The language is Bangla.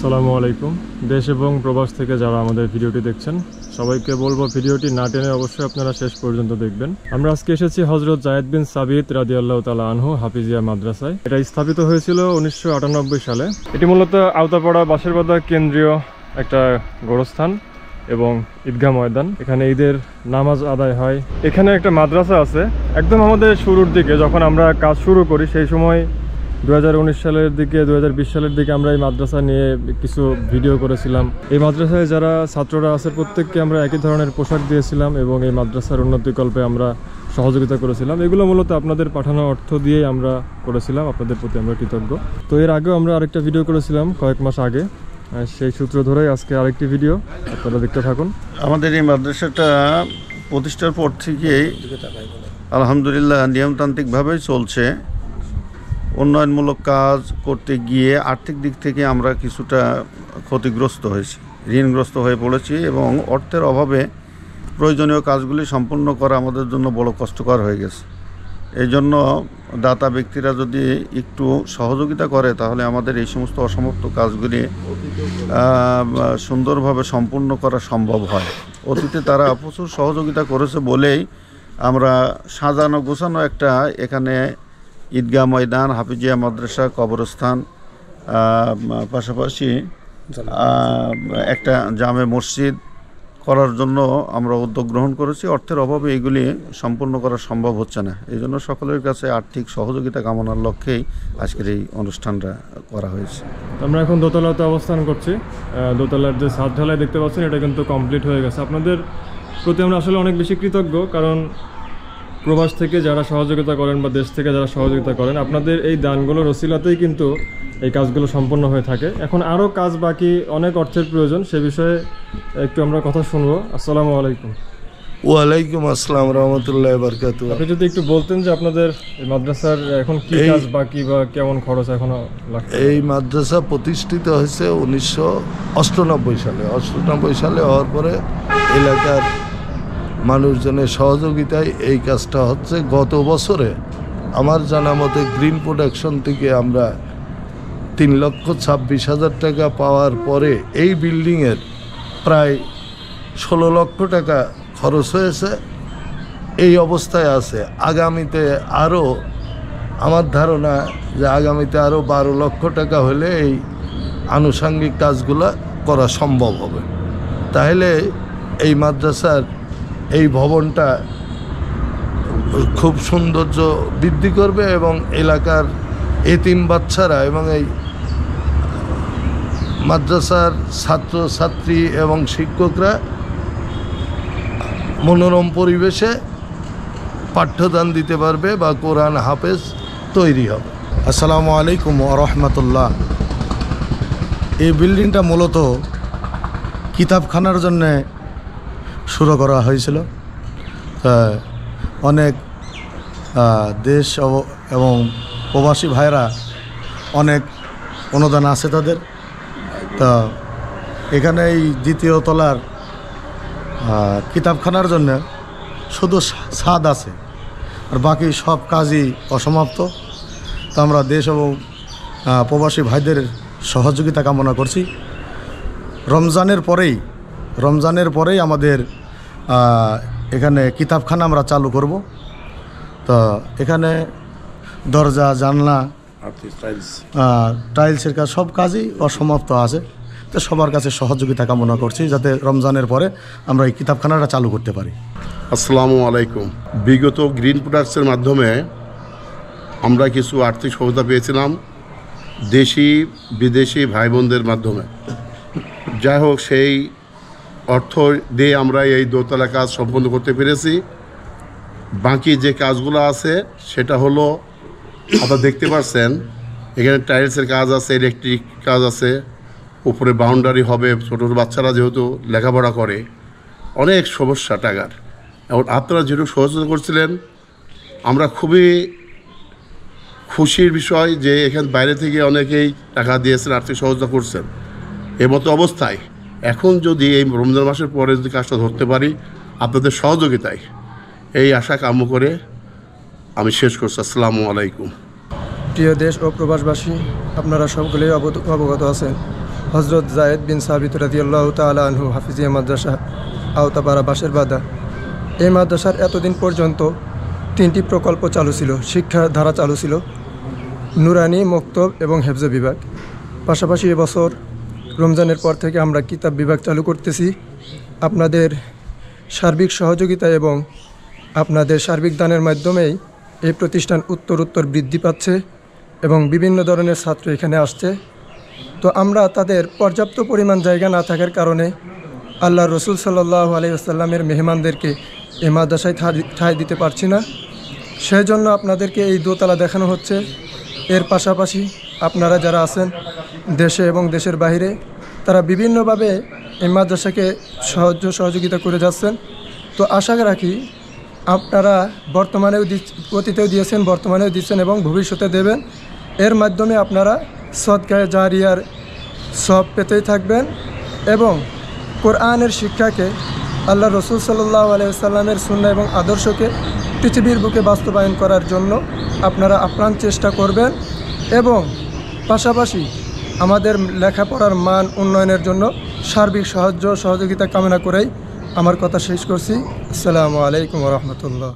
আসসালামু আলাইকুম। দেশ এবং প্রবাস থেকে যারা আমাদের ভিডিওটি দেখছেন সবাইকে বলবো ভিডিওটি না টেনে অবশ্যই আপনারা শেষ পর্যন্ত দেখবেন। আমরা আজকে এসেছি হযরত যায়েদ বিন সাবিত রাদিয়াল্লাহু তাআলা আনহু হাফিজিয়া মাদ্রাসায়। এটা স্থাপিত হয়েছিল 1998 সালে। এটি মূলত আওতাপাড়া বাঁশেরবাদা কেন্দ্রীয় একটা গোরস্থান এবং ঈদগাহ ময়দান। এখানে ঈদের নামাজ আদায় হয়। এখানে একটা মাদ্রাসা আছে একদম আমাদের শুরুর দিকে, যখন আমরা কাজ শুরু করি সেই সময় 2019 সালের দিকে 2020 সালের দিকে আমরা এই মাদ্রাসা নিয়ে কিছু ভিডিও করেছিলাম। এই মাদ্রাসায় যারা ছাত্ররা আছে প্রত্যেককে আমরা একই ধরনের পোশাক দিয়েছিলাম এবং এই মাদ্রাসার উন্নতিকল্পে আমরা সহযোগিতা করেছিলাম। এগুলো মূলত আপনাদের পাঠানো অর্থ দিয়েই আমরা করেছিলাম, আপনাদের প্রতি আমরা কৃতজ্ঞ। তো এর আগেও আমরা আরেকটা ভিডিও করেছিলাম কয়েক মাস আগে, সেই সূত্র ধরেই আজকে আরেকটি ভিডিও, আপনারা দেখতে থাকুন। আমাদের এই মাদ্রাসাটা প্রতিষ্ঠার পর থেকেই আলহামদুলিল্লাহ নিয়মতান্ত্রিকভাবেই চলছে। উন্নয়নমূলক কাজ করতে গিয়ে আর্থিক দিক থেকে আমরা কিছুটা ক্ষতিগ্রস্ত হয়েছি, ঋণগ্রস্ত হয়ে পড়েছি এবং অর্থের অভাবে প্রয়োজনীয় কাজগুলি সম্পূর্ণ করা আমাদের জন্য বড় কষ্টকর হয়ে গেছে। এই জন্য দাতা ব্যক্তিরা যদি একটু সহযোগিতা করে তাহলে আমাদের এই সমস্ত অসমাপ্ত কাজগুলি সুন্দরভাবে সম্পূর্ণ করা সম্ভব হয়। অতীতে তারা প্রচুর সহযোগিতা করেছে বলেই আমরা সাজানো গোছানো একটা এখানে ঈদগাহ ময়দান, হাফিজিয়া মাদ্রাসা, কবরস্থান, পাশাপাশি একটা জামে মসজিদ করার জন্য আমরা উদ্যোগ গ্রহণ করেছি। অর্থের অভাবে এগুলি সম্পূর্ণ করা সম্ভব হচ্ছে না। এই জন্য সকলের কাছে আর্থিক সহযোগিতা কামনার লক্ষ্যেই আজকের এই অনুষ্ঠানটা করা হয়েছে। আমরা এখন দোতলাতে অবস্থান করছি। দোতলার যে ছাদ ঢালাই দেখতে পাচ্ছেন এটা কিন্তু কমপ্লিট হয়ে গেছে। আপনাদের প্রতি আমরা আসলে অনেক বেশি কৃতজ্ঞ, কারণ প্রবাস থেকে যারা সহযোগিতা করেন বা দেশ থেকে যারা সহযোগিতা করেন, আপনাদের এই দানগুলোর ওসিলাতেই কিন্তু এই কাজগুলো সম্পন্ন হয়ে থাকে। এখন আরও কাজ বাকি, অনেক অর্থের প্রয়োজন, সে বিষয়ে একটু আমরা কথা শুনবো। আসসালামু আলাইকুম। ওয়ালাইকুম আসসালাম রহমতুল্লাহ বারকাতুহু। আপনি যদি একটু বলতেন যে আপনাদের এই মাদ্রাসার এখন কি কাজ বাকি বা কেমন খরচ এখনো লাগছে? এই মাদ্রাসা প্রতিষ্ঠিত হয়েছে 1998 সালে। 98 সালে হওয়ার পরে এলাকার মানুষজনের সহযোগিতায় এই কাজটা হচ্ছে। গত বছরে আমার জানা মতে গ্রিন প্রোডাকশন থেকে আমরা 3,26,000 টাকা পাওয়ার পরে এই বিল্ডিংয়ের প্রায় 16 লক্ষ টাকা খরচ হয়েছে। এই অবস্থায় আছে। আগামীতে আরও আমার ধারণা যে আগামীতে আরও 12 লক্ষ টাকা হলে এই আনুষঙ্গিক কাজগুলো করা সম্ভব হবে। তাহলে এই মাদ্রাসার এই ভবনটা খুব সৌন্দর্য বৃদ্ধি করবে এবং এলাকার এতিম বাচ্চারা এবং এই মাদ্রাসার ছাত্রছাত্রী এবং শিক্ষকরা মনোরম পরিবেশে পাঠ্যদান দিতে পারবে বা কোরআন হাফেজ তৈরি হবে। আসসালামু আলাইকুম ওয়া রাহমাতুল্লাহ। এই বিল্ডিংটা মূলত কিতাবখানার জন্যে শুরু করা হয়েছিল। অনেক দেশ এবং প্রবাসী ভাইরা অনেক অনুদান আছে তাদের। তা এখানে এই দ্বিতীয় তলার কিতাবখানার জন্য শুধু ছাদ আছে, আর বাকি সব কাজই অসমাপ্ত। তো আমরা দেশ এবং প্রবাসী ভাইদের সহযোগিতা কামনা করছি। রমজানের পরেই আমাদের এখানে কিতাবখানা আমরা চালু করব। তো এখানে দরজা, জানলা, টাইলসের কাজ, সব কাজই অসমাপ্ত আছে। তো সবার কাছে সহযোগিতা কামনা করছি যাতে রমজানের পরে আমরা এই কিতাবখানাটা চালু করতে পারি। আসসালামু আলাইকুম। বিগত গ্রিন প্রোডাক্টসের মাধ্যমে আমরা কিছু আর্থিক সহায়তা পেয়েছিলাম দেশি বিদেশি ভাই বোনদের মাধ্যমে। যাই হোক, সেই অর্থ দিয়ে আমরা এই দোতলা কাজ সম্পন্ন করতে পেরেছি। বাকি যে কাজগুলো আছে সেটা হলো আপনারা দেখতে পাচ্ছেন এখানে টাইলসের কাজ আছে, ইলেকট্রিক কাজ আছে, উপরে বাউন্ডারি হবে। ছোটো বাচ্চারা যেহেতু লেখাপড়া করে, অনেক সমস্যা টাকার। এবং আপনারা যেটুকু সহযোগিতা করছিলেন আমরা খুবই খুশির বিষয় যে এখানে বাইরে থেকে অনেকেই টাকা দিয়েছেন, আর্থিক সহযোগিতা করছেন। এর মতো অবস্থায় এখন যদি এই রমজান মাসের পরে যদি কাজটা ধরতে পারি আপনাদের সহযোগিতায়, এই আশা কাম্য করে আমি শেষ করছি। আসসালামু আলাইকুম। প্রিয় দেশ ও প্রবাসবাসী, আপনারা সকলেই অবগত আছেন হজরত জায়েদ বিন সাবিত রাদিয়াল্লাহু তাআলা আনহু হাফিজিয়া মাদ্রাসা আওতাপাড়া বাঁশের বাদা। এই মাদ্রাসার এতদিন পর্যন্ত 3টি প্রকল্প চালু ছিল, শিক্ষার ধারা চালু ছিল, নুরানি, মক্তব এবং হেফজ বিভাগ। পাশাপাশি এবছর রমজানের পর থেকে আমরা কিতাব বিভাগ চালু করতেছি। আপনাদের সার্বিক সহযোগিতা এবং আপনাদের সার্বিক দানের মাধ্যমেই এই প্রতিষ্ঠান উত্তর বৃদ্ধি পাচ্ছে এবং বিভিন্ন ধরনের ছাত্র এখানে আসছে। তো আমরা তাদের পর্যাপ্ত পরিমাণ জায়গা না থাকার কারণে আল্লাহ রসুল সাল্লাল্লাহু আলাইহি ওয়াসাল্লামের মেহমানদেরকে এই মাদ্রাসায় ঠাঁই দিতে পারছি না, সেই জন্য আপনাদেরকে এই দোতলা দেখানো হচ্ছে। এর পাশাপাশি আপনারা যারা আছেন দেশে এবং দেশের বাইরে, তারা বিভিন্নভাবে এই মাদ্রাসাকে সহযোগিতা করে যাচ্ছেন। তো আশা রাখি আপনারা অতীতেও দিয়েছেন, বর্তমানেও দিচ্ছেন এবং ভবিষ্যতে দেবেন। এর মাধ্যমে আপনারা সদকায়ে জারিয়ার সব পেতেই থাকবেন এবং কোরআনের শিক্ষাকে, আল্লাহ রসুল সাল্লাল্লাহু আলাইহি ওয়াসাল্লামের সুন্নাহ এবং আদর্শকে পৃথিবীর বুকে বাস্তবায়ন করার জন্য আপনারা আপ্রাণ চেষ্টা করবেন এবং পাশাপাশি আমাদের লেখাপড়ার মান উন্নয়নের জন্য সার্বিক সহযোগিতা কামনা করেই আমার কথা শেষ করছি। আসসালামু আলাইকুম ওয়া রাহমাতুল্লাহ।